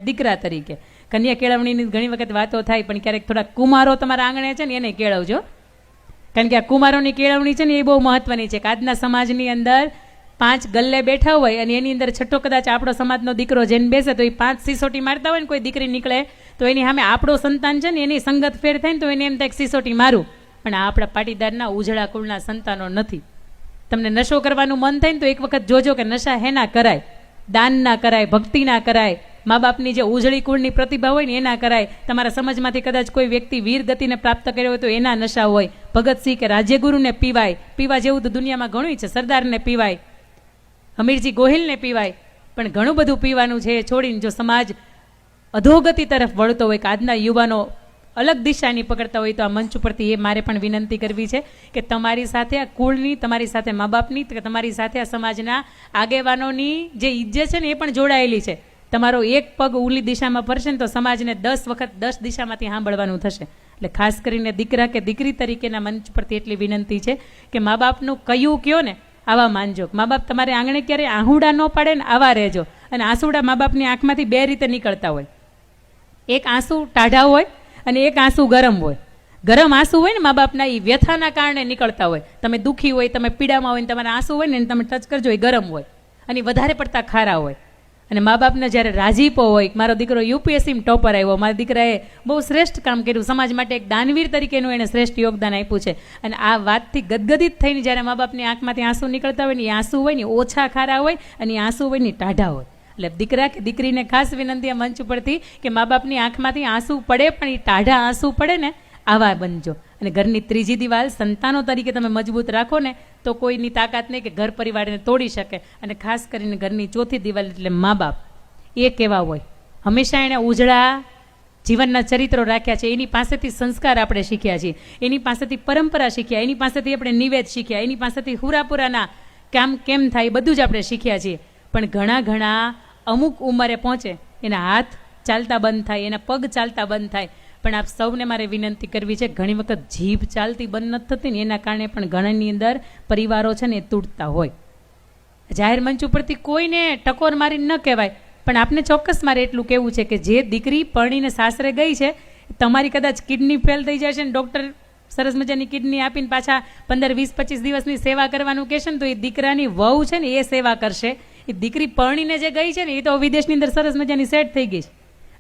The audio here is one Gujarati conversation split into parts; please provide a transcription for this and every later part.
દીકરા તરીકે કન્યા કેળવણીની ઘણી વખત વાતો થાય, પણ ક્યારેક થોડા કુમારો તમારા આંગણે છે ને એને કેળવજો, કારણ કે આ કુમારોની કેળવણી છે ને એ બહુ મહત્વની છે. કે આજના સમાજની અંદર 5 ગલ્લે બેઠા હોય અને એની અંદર છઠ્ઠો કદાચ આપણો સમાજનો દીકરો જઈને બેસે તો એ 5 સિસોટી મારતા હોય ને કોઈ દીકરી નીકળે તો એની સામે આપણો સંતાન છે ને એની સંગત ફેર થાય ને તો એને એમ થાય સિસોટી મારું, પણ આ આપણા પાટીદારના ઉજળા કુળના સંતાનો નથી. તમને નશો કરવાનું મન થાય ને તો એક વખત જોજો કે નશા હેના કરાય, દાન ના કરાય, ભક્તિ ના કરાય, મા બાપની જે ઉજળી કુળની પ્રતિભા હોય ને એના કરાય. તમારા સમાજમાંથી કદાચ કોઈ વ્યક્તિ વીર ગતિને પ્રાપ્ત કર્યો હોય તો એના નશા હોય. ભગતસિંહ કે રાજ્યગુરુને પીવાય, પીવા જેવું તો દુનિયામાં ઘણું છે. સરદારને પીવાય, હમીરજી ગોહિલને પીવાય, પણ ઘણું બધું પીવાનું છે. છોડીને જો સમાજ અધોગતિ તરફ વળતો હોય કે આજના યુવાનો અલગ દિશાની પકડતા હોય તો આ મંચ ઉપરથી એ મારે પણ વિનંતી કરવી છે કે તમારી સાથે આ કુળની, તમારી સાથે મા બાપની, તમારી સાથે આ સમાજના આગેવાનોની જે ઇજ્જત છે ને એ પણ જોડાયેલી છે. તમારો એક પગ ઉલી દિશામાં ફરશે ને તો સમાજને 10 વખત 10 દિશામાંથી સાંભળવાનું થશે. એટલે ખાસ કરીને દીકરા કે દીકરી તરીકેના મંચ પરથી એટલી વિનંતી છે કે મા બાપનું કયું કયો ને આવા માનજો. મા બાપ તમારે આંગણે ક્યારે આહુડા ન પાડે ને આવા રહેજો. અને આંસુડા મા બાપની આંખમાંથી 2 રીતે નીકળતા હોય. એક આંસુ ટાઢા હોય અને એક આંસુ ગરમ હોય. ગરમ આંસુ હોય ને મા બાપના એ વ્યથાના કારણે નીકળતા હોય. તમે દુઃખી હોય, તમે પીડામાં હોય ને તમારા આંસુ હોય ને તમે ટચ કરજો એ ગરમ હોય અને વધારે પડતા ખારા હોય. અને મા બાપને જ્યારે રાજીપો હોય, મારો દીકરો યુપીએસસીમાં ટોપર આવ્યો, મારા દીકરાએ બહુ શ્રેષ્ઠ કામ કર્યું, સમાજ માટે એક દાનવીર તરીકેનું એને શ્રેષ્ઠ યોગદાન આપ્યું છે, અને આ વાતથી ગદગદિત થઈને જ્યારે મા બાપની આંખમાંથી આંસુ નીકળતા હોય ને એ આંસુ હોય ને ઓછા ખારા હોય અને એ આંસુ હોય ને ટાઢા હોય. એટલે દીકરા કે દીકરીને ખાસ વિનંતી આ મંચ ઉપરથી કે મા બાપની આંખમાંથી આંસુ પડે પણ એ ટાઢા આંસુ પડે ને આવા બનજો. અને ઘરની ત્રીજી દિવાલ સંતાનો તરીકે તમે મજબૂત રાખો ને તો કોઈની તાકાત નહીં કે ઘર પરિવારને તોડી શકે. અને ખાસ કરીને ઘરની ચોથી દિવાલ એટલે મા બાપ એ કેવા હોય, હંમેશા એણે ઉજળા જીવનના ચરિત્રો રાખ્યા છે. એની પાસેથી સંસ્કાર આપણે શીખ્યા છીએ, એની પાસેથી પરંપરા શીખ્યા, એની પાસેથી આપણે નિવેદ શીખ્યા, એની પાસેથી હુરાપુરાના કામ કેમ થાય બધું જ આપણે શીખ્યા છીએ. પણ ઘણા અમુક ઉંમરે પહોંચે એના હાથ ચાલતા બંધ થાય, એના પગ ચાલતા બંધ થાય. પણ આપ સૌને મારે વિનંતી કરવી છે, ઘણી વખત જીભ ચાલતી બંધ નથી થતી ને એના કારણે પણ ઘણાની અંદર પરિવારો છે ને એ તૂટતા હોય. જાહેર મંચ ઉપરથી કોઈને ટકોર મારી ન કહેવાય, પણ આપને ચોક્કસ મારે એટલું કહેવું છે કે જે દીકરી પરણીને સાસરે ગઈ છે, તમારી કદાચ કિડની ફેલ થઈ જાય છે ને ડૉક્ટર સરસ મજાની કિડની આપીને પાછા 15, 20, 25 દિવસની સેવા કરવાનું કહેશે ને તો એ દીકરાની વહુ છે ને એ સેવા કરશે. એ દીકરી પરણીને જે ગઈ છે ને એ તો વિદેશની અંદર સરસ મજાની સેટ થઈ ગઈ છે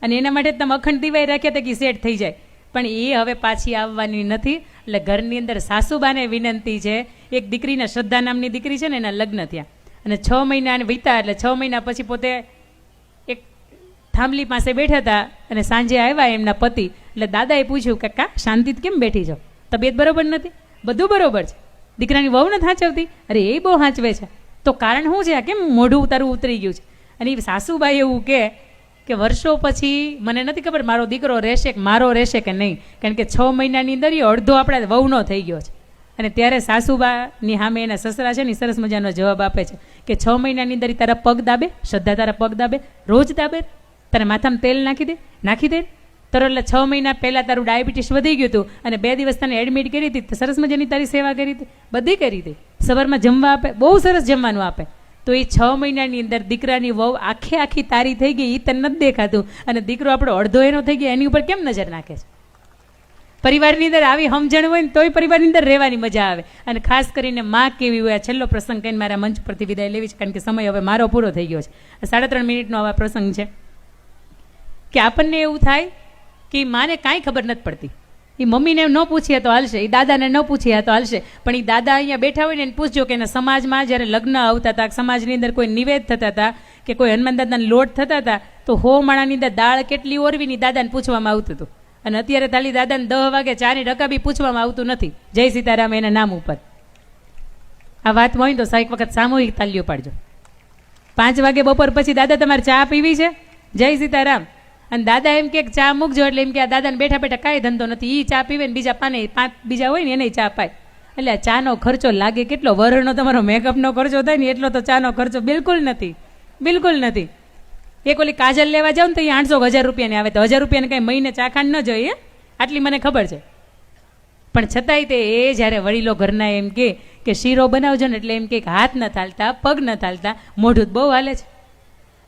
અને એના માટે તમે અખંડ દિવાઈ રાખ્યા હતા કે સેટ થઈ જાય, પણ એ હવે પાછી આવવાની નથી. એટલે ઘરની અંદર સાસુબાને વિનંતી છે, એક દીકરીના શ્રદ્ધા નામની દીકરી છે ને એના લગ્ન થયા અને 6 મહિના વીતા, એટલે 6 મહિના પછી પોતે એક થાંભલી પાસે બેઠા હતા અને સાંજે આવ્યા એમના પતિ. એટલે દાદાએ પૂછ્યું કે કા શાંતિથી કેમ બેઠી છો, તબિયત બરોબર નથી? બધું બરોબર છે. દીકરાની વહુ નથી હાંચવતી? અરે એ બહુ હાંચવે છે. તો કારણ શું છે? આ કેમ મોઢું તારું ઉતરી ગયું છે? અને એ સાસુબાઈ એવું કે વર્ષો પછી મને નથી ખબર મારો દીકરો રહેશે કે મારો રહેશે કે નહીં, કારણ કે 6 મહિનાની અંદર એ અડધો આપણા વહુનો થઈ ગયો છે. અને ત્યારે સાસુબાની સામે એના સસરા છે ને સરસ મજાનો જવાબ આપે છે કે 6 મહિનાની અંદર તારા પગ દાબે, શ્રદ્ધા તારા પગ દાબે, રોજ દાબે, તારા માથામાં તેલ નાખી દે તરો. એટલે 6 મહિના પહેલાં તારું ડાયાબિટીસ વધી ગયું હતું અને 2 દિવસ તને એડમિટ કરી હતી, સરસ મજાની તારી સેવા કરી હતી, બધી કરી હતી. સવારમાં જમવા આપે, બહુ સરસ જમવાનું આપે. તો એ 6 મહિનાની અંદર દીકરાની વહુ આખી તારી થઈ ગઈ એ તને નથી દેખાતું અને દીકરો આપણો અડધો એનો થઈ ગયો, એની ઉપર કેમ નજર નાખે છે? પરિવારની અંદર આવી સમજણ હોય ને તોય પરિવારની અંદર રહેવાની મજા આવે. અને ખાસ કરીને માં કેવી હોય, આ છેલ્લો પ્રસંગ કહીને મારા મંચ પરથી વિદાય લેવી છે, કારણ કે સમય હવે મારો પૂરો થઈ ગયો છે. 3.5 મિનિટનો આવા પ્રસંગ છે કે આપણને એવું થાય કે માને કાંઈ ખબર નથી પડતી. એ મમ્મીને ન પૂછીએ તો હાલશે, એ દાદાને ન પૂછીએ તો હાલશે, પણ એ દાદા અહીંયા બેઠા હોય ને એને પૂછજો કે એના સમાજમાં જ્યારે લગ્ન આવતા હતા, સમાજની અંદર કોઈ નિવેદ થતા હતા કે કોઈ હનુમાન દાદાને લોટ થતા હતા તો 100 માણાની અંદર દાળ કેટલી ઓરવીની દાદાને પૂછવામાં આવતું હતું. અને અત્યારે તાલી દાદાને 10 વાગે ચાની રકાબી પૂછવામાં આવતું નથી. જય સીતારામ એના નામ ઉપર. આ વાત હોય તો એક વખત સામૂહિક તાલીઓ પાડજો. 5 વાગે બપોર પછી દાદા તમારે ચા પીવી છે? જય સીતારામ. અને દાદા એમ કે ચા મૂકજો, એટલે એમ કે આ દાદાને બેઠા બેઠા કાંઈ ધંધો નથી, એ ચા પીવે ને બીજા 5 બીજા હોય ને એને ચા પાય. એટલે આ ચાનો ખર્ચો લાગે કેટલો? વરણનો તમારો મેકઅપનો ખર્ચો થાય ને એટલો તો ચાનો ખર્ચો બિલકુલ નથી. એક ઓલી કાજલ લેવા જાવ ને તો એ 800-1000 રૂપિયાની આવે, તો 1000 રૂપિયાને કંઈ મહિને ચા ખાંડ ન જોઈએ, આટલી મને ખબર છે. પણ છતાંય તે એ જ્યારે વડીલો ઘરના એમ કે શીરો બનાવજો ને એટલે એમ કે હાથ ન થાલતા, પગ ન થાલતા, મોઢું બહુ હાલે છે.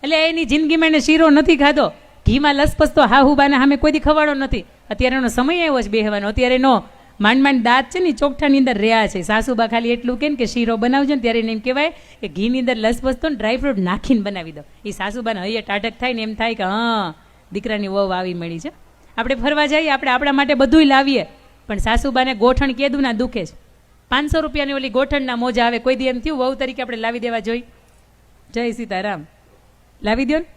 એટલે એની જિંદગીમાં એને શીરો નથી ખાધો, ઘીમાં લસપસતો હાહુબાના સામે કોઈ દી ખવાડો નથી. અત્યારે એનો સમય એવો જ બેહવાનો. અત્યારે નો માંડ દાંત છે ને ચોકઠાની અંદર રહ્યા છે. સાસુબા ખાલી એટલું કે શીરો બનાવજો ને ત્યારે એને એમ કહેવાય કે ઘીની અંદર લસપસતો ને ડ્રાયફ્રૂટ નાખીને બનાવી દો. એ સાસુબાને હૈયે ટાટક થાય ને એમ થાય કે હા દીકરાની વહુ આવી મળી છે. આપણે ફરવા જઈએ, આપણે આપણા માટે બધુંય લાવીએ, પણ સાસુબાને ગોઠણ કેદું ના દુખે છે. 500 રૂપિયાની ઓલી ગોઠણના મોજા આવે. કોઈ દી એમ થયું વહુ તરીકે આપણે લાવી દેવા જોઈ? જય સીતારામ. લાવી દો ને.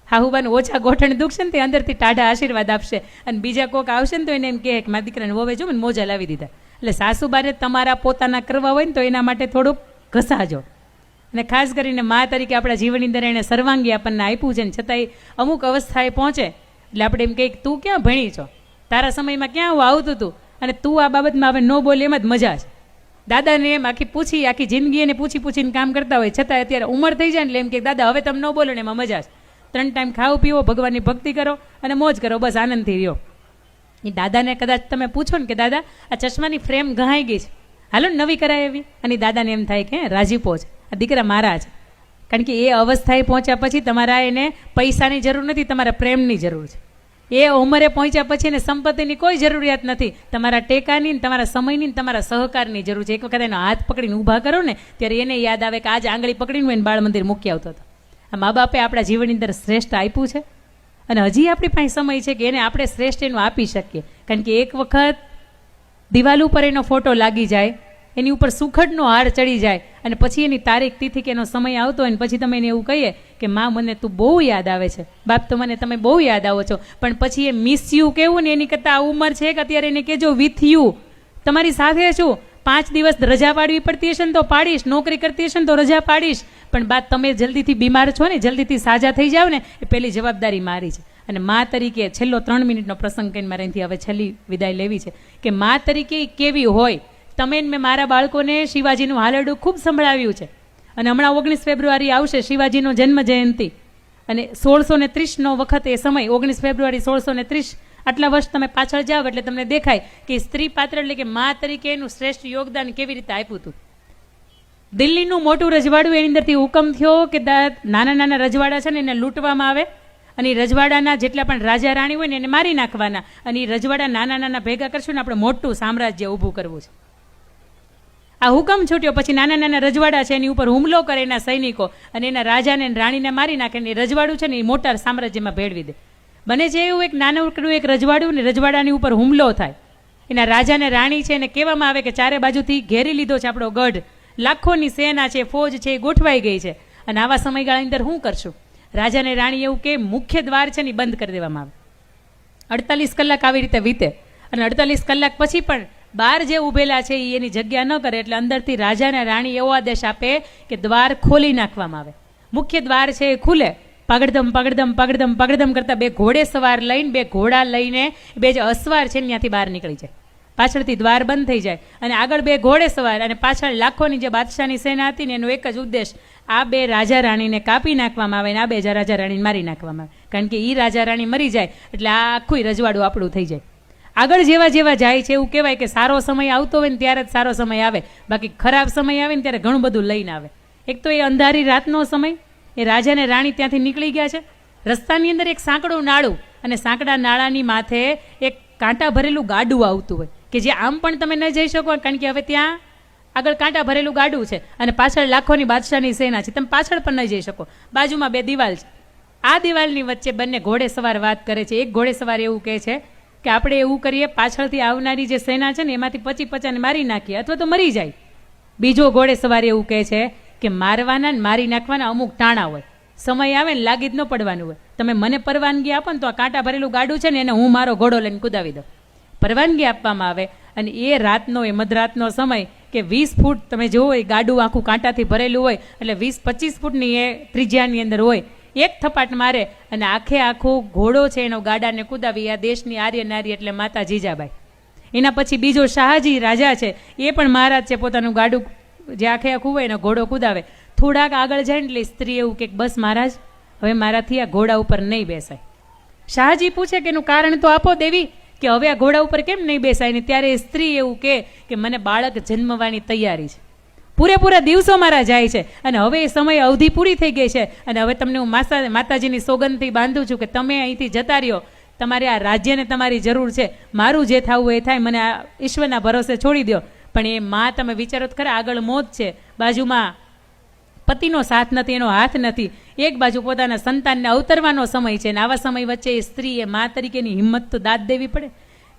હાહુબાને ઓછા ગોઠણ દુખશે ને તે અંદરથી ટાઢા આશીર્વાદ આપશે, અને બીજા કોક આવશે ને તો એને એમ કહે કે મારા દીકરાને વહુએ જો મને મોજા લાવી દીધા. એટલે સાસુબાને તમારા પોતાના કરવા હોય ને તો એના માટે થોડુંક ઘસાજો. અને ખાસ કરીને મા તરીકે આપણા જીવનની અંદર એણે સર્વાંગી આપણને આપ્યું છે, ને છતાંય અમુક અવસ્થાએ પહોંચે એટલે આપણે એમ કહીએ તું ક્યાં ભણી છો, તારા સમયમાં ક્યાં આવું આવતું હતું, અને તું આ બાબતમાં હવે ન બોલે એમ જ મજા છે. દાદાને એમ આખી જિંદગી એને પૂછીને કામ કરતા હોય, છતાં અત્યારે ઉંમર થઈ જાય એટલે એમ કે દાદા હવે તમે ન બોલો ને એમાં મજા છે. 3 ટાઈમ ખાઓ પીવો, ભગવાનની ભક્તિ કરો અને મોજ કરો, બસ આનંદથી રહ્યો. એ દાદાને કદાચ તમે પૂછો ને કે દાદા આ ચશ્માની ફ્રેમ ઘહાઈ ગઈ છે, હાલો ને નવી કરાય એવી, અને દાદાને એમ થાય કે રાજીપો છે, આ દીકરા મારા છે. કારણ કે એ અવસ્થાએ પહોંચ્યા પછી તમારા એને પૈસાની જરૂર નથી, તમારા પ્રેમની જરૂર છે. એ ઉંમરે પહોંચ્યા પછી એને સંપત્તિની કોઈ જરૂરિયાત નથી, તમારા ટેકાની ને તમારા સમયની ને તમારા સહકારની જરૂર છે. એક વખત એનો હાથ પકડીને ઊભા કરો ને ત્યારે એને યાદ આવે કે આજ આંગળી પકડીને એને બાળ મંદિર મૂકી આવતો હતો. આ મા બાપે આપણા જીવનની અંદર શ્રેષ્ઠ આપ્યું છે, અને હજી આપણી પાસે સમય છે કે એને આપણે શ્રેષ્ઠ એનું આપી શકીએ. કારણ કે એક વખત દિવાલ ઉપર એનો ફોટો લાગી જાય, એની ઉપર સુખડનો હાર ચડી જાય, અને પછી એની તારીખ તિથિ કે એનો સમય આવતો હોય ને પછી તમે એને એવું કહીએ કે માં મને તું બહુ યાદ આવે છે, બાપ તો મને તમે બહુ યાદ આવો છો, પણ પછી એ મિસ યુ કેવું ને એની કરતાં આ ઉંમર છે કે અત્યારે એને કહેજો વિથ યુ, તમારી સાથે છું. 5 દિવસ રજા પાડવી પડતી હશે ને તો પાડીશ, નોકરી કરતી હશે ને તો રજા પાડીશ, પણ બાદ તમે જલ્દીથી બીમાર છો ને, જલ્દીથી સાજા થઈ જાવ ને, એ પહેલી જવાબદારી મારી છે. અને મા તરીકે છેલ્લો 3 મિનિટનો પ્રસંગ કહીને મારે અહીંથી હવે છેલ્લી વિદાય લેવી છે કે મા તરીકે કેવી હોય. તમે મેં મારા બાળકોને શિવાજીનું હાલરડું ખૂબ સંભળાવ્યું છે, અને હમણાં 19 ફેબ્રુઆરી આવશે શિવાજીનો જન્મ જયંતિ, અને 1630નો વખત એ સમય 19 ફેબ્રુઆરી 1630, આટલા વર્ષ તમે પાછળ જાઓ એટલે તમને દેખાય કે સ્ત્રી પાત્ર એટલે કે મા તરીકે એનું શ્રેષ્ઠ યોગદાન કેવી રીતે આપ્યું હતું. દિલ્હીનું મોટું રજવાડું એની અંદરથી હુકમ થયો કે નાના રજવાડા છે ને એને લૂંટવામાં આવે, અને એ રજવાડાના જેટલા પણ રાજા રાણી હોય ને એને મારી નાખવાના, અને એ રજવાડા નાના ભેગા કરશું ને આપણે મોટું સામ્રાજ્ય ઊભું કરવું છે. આ હુકમ છૂટ્યો પછી નાના રજવાડા છે એની ઉપર હુમલો કરે એના સૈનિકો, અને એના રાજાને રાણીને મારી નાખે, ને રજવાડું છે ને એ મોટા સામ્રાજ્યમાં ભેળવી દે. બને છે એવું એક નાનકડું એક રજવાડું ને રજવાડાની ઉપર હુમલો થાય, એના રાજાને રાણી છે એને કહેવામાં આવે કે ચારે બાજુથી ઘેરી લીધો છે આપણો ગઢ, લાખોની સેના છે, ફોજ છે, એ ગોઠવાઈ ગઈ છે, અને આવા સમયગાળાની અંદર શું કરશું? રાજાને રાણી એવું કે મુખ્ય દ્વાર છે ને બંધ કરી દેવામાં આવે. 48 કલાક આવી રીતે વીતે, અને 48 કલાક પછી પણ બહાર જે ઉભેલા છે એ એની જગ્યા ન કરે, એટલે અંદરથી રાજાને રાણી એવો આદેશ આપે કે દ્વાર ખોલી નાખવામાં આવે. મુખ્ય દ્વાર છે એ ખુલે, પાગડધમ કરતા 2 ઘોડે સવાર લઈને 2 ઘોડા લઈને 2 જે અસવાર છે ત્યાંથી બહાર નીકળી જાય, પાછળથી દ્વાર બંધ થઈ જાય, અને આગળ 2 ઘોડે સવાર, અને પાછળ લાખોની જે બાદશાહની સેના હતી ને એનો એક જ ઉદ્દેશ, આ 2 રાજા રાણીને કાપી નાખવામાં આવે, ને આ 2 રાજા રાણીને મારી નાખવામાં આવે. કારણ કે એ રાજા રાણી મરી જાય એટલે આ આખું રજવાડું આપણું થઈ જાય. આગળ જેવા જાય છે એવું કહેવાય કે સારો સમય આવતો હોય ને ત્યારે જ સારો સમય આવે, બાકી ખરાબ સમય આવે ને ત્યારે ઘણું બધું લઈને આવે. એક તો એ અંધારી રાતનો સમય, એ રાજાને રાણી ત્યાંથી નીકળી ગયા છે, રસ્તાની અંદર એક સાંકડું નાળું, અને સાંકડા નાળાની માથે એક કાંટા ભરેલું ગાડું આવતું હોય કે જે આમ પણ તમે ન જઈ શકો, કારણ કે હવે ત્યાં આગળ કાંટા ભરેલું ગાડું છે, અને પાછળ લાખોની બાદશાહની સેના છે, તમે પાછળ પણ ન જઈ શકો. બાજુમાં 2 દિવાલ છે, આ દિવાલની વચ્ચે બંને ઘોડે સવાર વાત કરે છે. એક ઘોડે સવાર એવું કહે છે કે આપણે એવું કરીએ, પાછળથી આવનારી જે સેના છે ને એમાંથી 50-50 મારી નાખીએ અથવા તો મરી જાય. બીજો ઘોડે સવાર એવું કહે છે કે મારવાના ને મારી નાખવાના અમુક ટાણા હોય, સમય આવે ને લાગી જ ન પડવાનું હોય. તમે મને પરવાનગી આપો ને તો આ કાંટા ભરેલું ગાડું છે ને એને હું મારો ઘોડો લઈને કુદાવી દઉં. પરવાનગી આપવામાં આવે, અને એ રાતનો એ મધરાતનો સમય કે 20 ફૂટ તમે જોવો એ ગાડું આખું કાંટાથી ભરેલું હોય, એટલે 20-25 ફૂટની એ ત્રિજ્યાની અંદર હોય. એક થપાટ મારે અને આખો ઘોડો છે એનો ગાડાને કુદાવી. આ દેશની આર્ય નારી એટલે માતા જીજાબાઈ. એના પછી બીજો શાહજી રાજા છે, એ પણ મહારાજ છે, પોતાનું ગાડું જે આખું હોય એનો ઘોડો કુદાવે. થોડાક આગળ જાય એટલે સ્ત્રી એવું કે બસ મહારાજ હવે મારાથી આ ઘોડા ઉપર નહીં બેસાય. શાહજી પૂછે કે એનું કારણ તો આપો દેવી, કે હવે આ ઘોડા ઉપર કેમ નહીં બેસાય? ને ત્યારે સ્ત્રી એવું કે મને બાળક જન્મવાની તૈયારી છે. પૂરેપૂરા દિવસો મારા જાય છે અને હવે એ સમય અવધિ પૂરી થઈ ગઈ છે અને હવે તમને હું માતાજીની સોગંદથી બાંધું છું કે તમે અહીંથી જતા રહ્યો. તમારે આ રાજ્યને તમારી જરૂર છે. મારું જે થવું એ થાય, મને આ ઈશ્વરના ભરોસે છોડી દો. પણ એ માં, તમે વિચારો તો ખરા, આગળ મોત છે, બાજુમાં પતિનો સાથ નથી, એનો હાથ નથી, એક બાજુ પોતાના સંતાનને અવતરવાનો સમય છે અને આવા સમય વચ્ચે એ સ્ત્રીએ મા તરીકેની હિંમત તો દાદ દેવી પડે.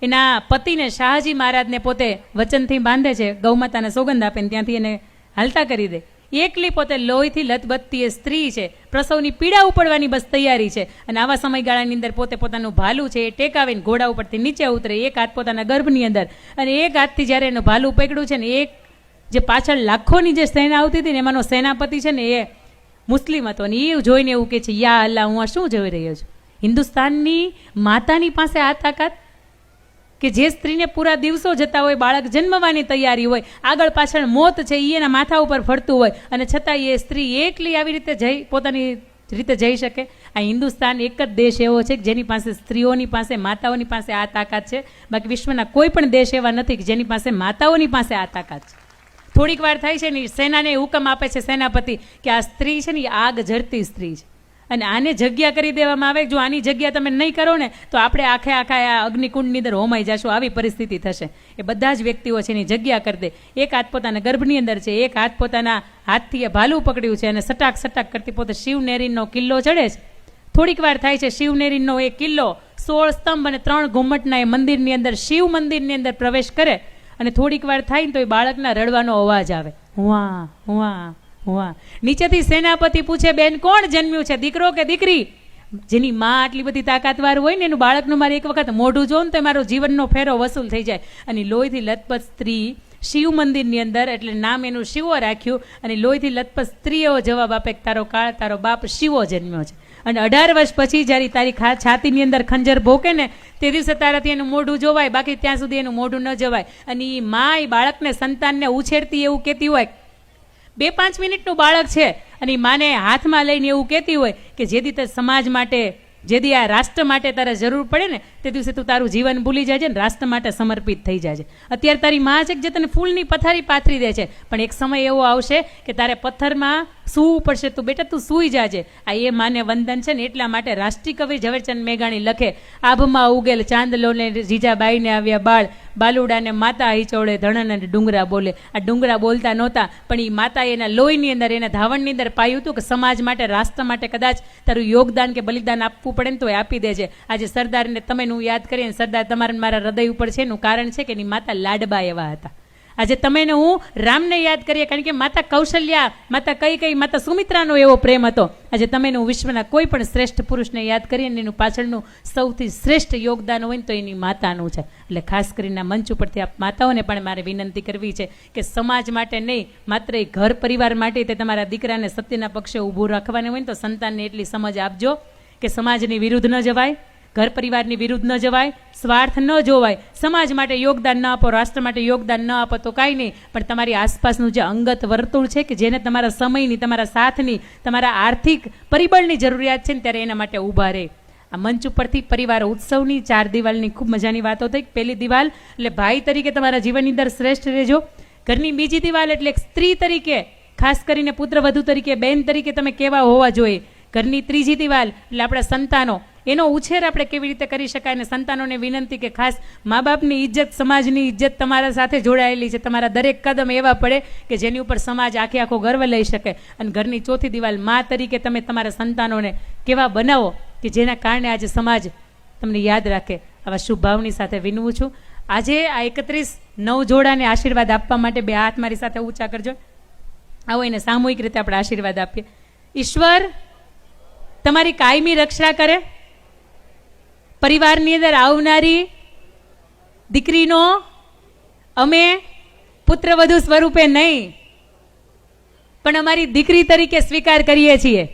એના પતિને શાહજી મહારાજને પોતે વચનથી બાંધે છે, ગૌમાતાને સોગંદ આપે ને ત્યાંથી એને હાલતા કરી દે. એકલી પોતે લોહીથી લથબથતી એ સ્ત્રી છે, પ્રસવની પીડા ઉપડવાની બસ તૈયારી છે અને આવા સમયગાળાની અંદર પોતે પોતાનું ભાલું છે એ ટેકાવીને ઘોડા ઉપરથી નીચે ઉતરે, એક હાથ પોતાના ગર્ભની અંદર અને એક હાથથી જ્યારે એનું ભાલું પકડ્યું છે ને, એક જે પાછળ લાખોની જે સેના આવતી હતી ને એમાંનો સેનાપતિ છે ને એ મુસ્લિમ હતો અને એ જોઈને એવું કે છે, યા અલ્લાહ, હું આ શું જોઈ રહ્યો છું? હિન્દુસ્તાનની માતાની પાસે આ તાકાત કે જે સ્ત્રીને પૂરા દિવસો જતા હોય, બાળક જન્મવાની તૈયારી હોય, આગળ પાછળ મોત છે એ એના માથા ઉપર ફરતું હોય અને છતાં એ સ્ત્રી એકલી આવી રીતે પોતાની રીતે જઈ શકે. આ હિન્દુસ્તાન એક જ દેશ એવો છે કે જેની પાસે સ્ત્રીઓની પાસે, માતાઓની પાસે આ તાકાત છે. બાકી વિશ્વના કોઈ પણ દેશ એવા નથી કે જેની પાસે માતાઓની પાસે આ તાકાત છે. થોડીક વાર થાય છે ને સેનાને હુકમ આપે છે સેનાપતિ કે આ સ્ત્રી છે ને આગ ઝરતી સ્ત્રી છે અને આને જગ્યા કરી દેવામાં આવે. જો આની જગ્યા તમે નહીં કરો ને તો આપણે આખા આ અગ્નિકુંડની અંદર હોમાઈ જશું, આવી પરિસ્થિતિ થશે. એ બધા જ વ્યક્તિઓ છે એની જગ્યા કરી દે. એક હાથ પોતાના ગર્ભની અંદર છે, એક હાથ પોતાના હાથથી એ ભાલું પકડ્યું છે અને સટાક સટાક કરતી પોતે શિવનેરીનો કિલ્લો ચડે છે. થોડીક વાર થાય છે, શિવનેરીનો એ કિલ્લો 16 સ્તંભ અને 3 ઘુમ્મટના એ મંદિરની અંદર, શિવ મંદિરની અંદર પ્રવેશ કરે અને થોડીક વાર થાય ને તો એ બાળકના રડવાનો અવાજ આવે, હુઆ હુઆ હુઆ. નીચેથી સેનાપતિ પૂછે, બેન કોણ જન્મ્યું છે, દીકરો કે દીકરી? જેની માં આટલી બધી તાકાતવાર હોય ને એનું બાળકનું મારે એક વખત મોઢું જોઉં ને તો મારો જીવનનો ફેરો વસૂલ થઈ જાય. અને લોહીથી લથપથ સ્ત્રી શિવ મંદિરની અંદર, એટલે નામ એનું શિવો રાખ્યું અને લોહીથી લથપથ સ્ત્રી એવો જવાબ આપે કે તારો બાપ શિવો જન્મ્યો છે. અને 18 વર્ષ પછી જ્યારે તારી છાતીની અંદર ખંજર ભોકે ને તે દિવસે તારાથી એનું મોઢું જોવાય, બાકી ત્યાં સુધી એનું મોઢું ન જવાય. અને એ માં એ બાળકને, સંતાનને ઉછેરતી એવું કહેતી હોય, 2-5 મિનિટનું બાળક છે અને માને હાથમાં લઈને એવું કહેતી હોય કે જેથી તે સમાજ માટે, જેથી આ રાષ્ટ્ર માટે તારે જરૂર પડે ને તે દિવસે તું તારું જીવન ભૂલી જાય છે ને રાષ્ટ્ર માટે સમર્પિત થઈ જાય છે. અત્યારે તારી માં છે કે જે તને ફૂલની પથારી પાથરી દે છે, પણ એક સમય એવો આવશે કે તારે પથ્થરમાં સૂવું પડશે. તું બેટા તું સૂઈ જાજે. આ એ માને વંદન છે ને એટલા માટે રાષ્ટ્રીય કવિ ઝવેરચંદ મેઘાણી લખે, આભમાં ઉગેલ ચાંદલોને જીજાબાઈને આવ્યા બાળ, બાલુડાને માતા હિચોળે ધણન અને ડુંગરા બોલે. આ ડુંગરા બોલતા નહોતા પણ એ માતા એના લોહીની અંદર, એના ધાવણની અંદર પાયું હતું કે સમાજ માટે, રાષ્ટ્ર માટે કદાચ તારું યોગદાન કે બલિદાન આપવું પડે ને તો એ આપી દેજે. આજે સરદારને તમે હું યાદ કરીએ, સરદાર તમારા મારા હૃદય ઉપર છે એનું કારણ છે કે એની માતા લાડબા એવા હતા. આજે તમે ને હું રામને યાદ કરીએ કારણ કે માતા કૌશલ્યા, માતા કઈ માતા સુમિત્રાનો એવો પ્રેમ હતો. આજે તમે હું વિશ્વના કોઈ પણ શ્રેષ્ઠ પુરુષને યાદ કરીએ ને એનું પાછળનું સૌથી શ્રેષ્ઠ યોગદાન હોય ને તો એની માતાનું છે. એટલે ખાસ કરીને મંચ ઉપરથી આપ માતાઓને પણ મારે વિનંતી કરવી છે કે સમાજ માટે નહીં, માત્ર એ ઘર પરિવાર માટે તે તમારા દીકરાને સત્યના પક્ષે ઊભું રાખવાને હોય ને તો સંતાનને એટલી સમજ આપજો કે સમાજની વિરુદ્ધ ન જવાય, ઘર પરિવારની વિરુદ્ધ ન જવાય, સ્વાર્થ ન જોવાય. સમાજ માટે યોગદાન ન આપો, રાષ્ટ્ર માટે યોગદાન ન આપો તો કાંઈ નહીં, પણ તમારી આસપાસનું જે અંગત વર્તુળ છે કે જેને તમારા સમયની, તમારા સાથની, તમારા આર્થિક પરિબળની જરૂરિયાત છે ને ત્યારે એના માટે ઊભા રહે. આ મંચ ઉપરથી પરિવાર ઉત્સવની, 4 દિવાલની ખૂબ મજાની વાતો થઈ. પહેલી દિવાલ એટલે ભાઈ તરીકે તમારા જીવનની અંદર શ્રેષ્ઠ રહેજો. ઘરની બીજી દિવાલ એટલે એક સ્ત્રી તરીકે, ખાસ કરીને પુત્રવધુ તરીકે, બહેન તરીકે તમે કેવા હોવા જોઈએ. ઘરની ત્રીજી દિવાલ એટલે આપણા સંતાનો, એનો ઉછેર આપણે કેવી રીતે કરી શકાય. અને સંતાનોને વિનંતી કે ખાસ મા બાપની ઇજ્જત, સમાજની ઇજ્જત તમારા સાથે જોડાયેલી છે. તમારા દરેક કદમ એવા પડે કે જેની ઉપર સમાજ આખો ગર્વ લઈ શકે. અને ઘરની ચોથી દિવાલ મા તરીકે તમે તમારા સંતાનોને કેવા બનાવો કે જેના કારણે આજે સમાજ તમને યાદ રાખે. આવા શુભ ભાવની સાથે વિનવું છું. આજે આ 31 જોડાને આશીર્વાદ આપવા માટે 2 હાથ મારી સાથે ઊંચા કરજો. આવો એને સામૂહિક રીતે આપણે આશીર્વાદ આપીએ. ઈશ્વર તમારી કાયમી રક્ષા કરે. પરિવારની અંદર આવનારી દીકરીનો અમે પુત્રવધુ સ્વરૂપે નહીં પણ અમારી દીકરી તરીકે સ્વીકાર કરીએ છીએ.